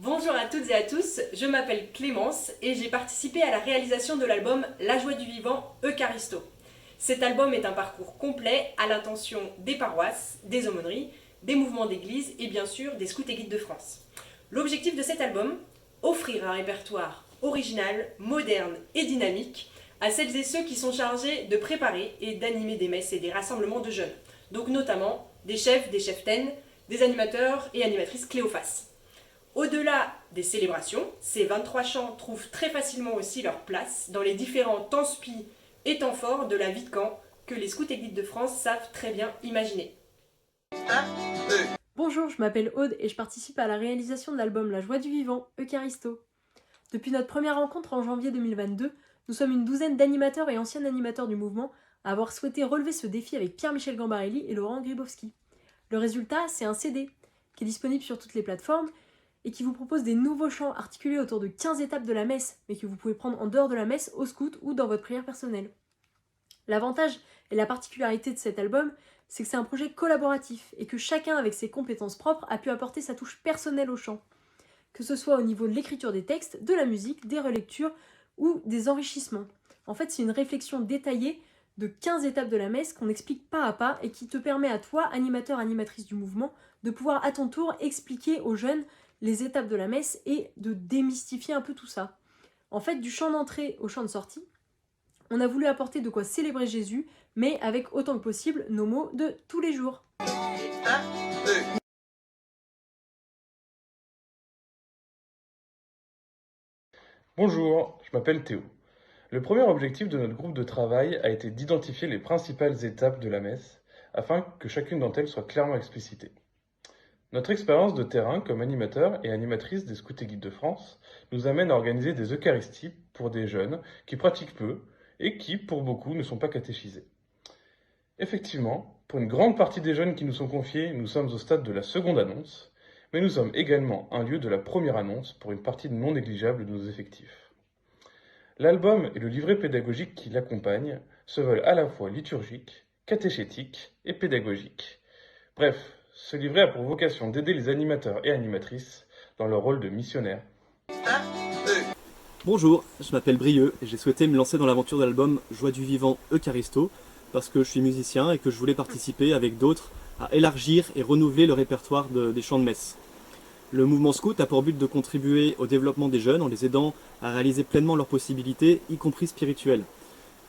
Bonjour à toutes et à tous, je m'appelle Clémence et j'ai participé à la réalisation de l'album La Joie du Vivant Eucharisto. Cet album est un parcours complet à l'intention des paroisses, des aumôneries, des mouvements d'église et bien sûr des scouts et guides de France. L'objectif de cet album, offrir un répertoire original, moderne et dynamique à celles et ceux qui sont chargés de préparer et d'animer des messes et des rassemblements de jeunes, donc notamment des cheftaines, des animateurs et animatrices cléophases. Au-delà des célébrations, ces 23 chants trouvent très facilement aussi leur place dans les différents temps spi et temps forts de la vie de camp que les scouts et guides de France savent très bien imaginer. Bonjour, je m'appelle Aude et je participe à la réalisation de l'album La Joie du Vivant Eucharisto. Depuis notre première rencontre en janvier 2022, nous sommes une douzaine d'animateurs et anciens animateurs du mouvement à avoir souhaité relever ce défi avec Pierre-Michel Gambarelli et Laurent Gribowski. Le résultat, c'est un CD qui est disponible sur toutes les plateformes et qui vous propose des nouveaux chants articulés autour de 15 étapes de la messe, mais que vous pouvez prendre en dehors de la messe, au scout ou dans votre prière personnelle. L'avantage et la particularité de cet album, c'est que c'est un projet collaboratif et que chacun avec ses compétences propres a pu apporter sa touche personnelle au chant. Que ce soit au niveau de l'écriture des textes, de la musique, des relectures ou des enrichissements. En fait, c'est une réflexion détaillée de 15 étapes de la messe qu'on explique pas à pas et qui te permet à toi, animateur, animatrice du mouvement, de pouvoir à ton tour expliquer aux jeunes les étapes de la messe et de démystifier un peu tout ça. En fait, du chant d'entrée au chant de sortie, on a voulu apporter de quoi célébrer Jésus, mais avec autant que possible nos mots de tous les jours. Bonjour, je m'appelle Théo. Le premier objectif de notre groupe de travail a été d'identifier les principales étapes de la messe, afin que chacune d'entre elles soit clairement explicitée. Notre expérience de terrain comme animateur et animatrice des Scouts et Guides de France nous amène à organiser des Eucharisties pour des jeunes qui pratiquent peu et qui, pour beaucoup, ne sont pas catéchisés. Effectivement, pour une grande partie des jeunes qui nous sont confiés, nous sommes au stade de la seconde annonce, mais nous sommes également un lieu de la première annonce pour une partie non négligeable de nos effectifs. L'album et le livret pédagogique qui l'accompagne se veulent à la fois liturgiques, catéchétiques et pédagogiques. Bref, ce livret a pour vocation d'aider les animateurs et animatrices dans leur rôle de missionnaires. Bonjour, je m'appelle Brieux et j'ai souhaité me lancer dans l'aventure de l'album Joie du Vivant Eucharisto parce que je suis musicien et que je voulais participer avec d'autres à élargir et renouveler le répertoire des chants de messe. Le mouvement scout a pour but de contribuer au développement des jeunes en les aidant à réaliser pleinement leurs possibilités, y compris spirituelles.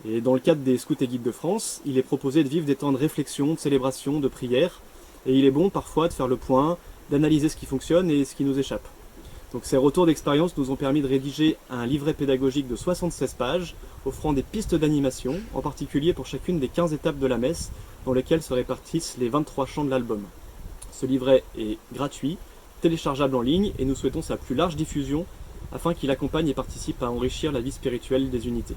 Et dans le cadre des Scouts et Guides de France, il est proposé de vivre des temps de réflexion, de célébration, de prière, et il est bon parfois de faire le point, d'analyser ce qui fonctionne et ce qui nous échappe. Donc ces retours d'expérience nous ont permis de rédiger un livret pédagogique de 76 pages, offrant des pistes d'animation, en particulier pour chacune des 15 étapes de la messe, dans lesquelles se répartissent les 23 chants de l'album. Ce livret est gratuit, téléchargeable en ligne, et nous souhaitons sa plus large diffusion afin qu'il accompagne et participe à enrichir la vie spirituelle des unités.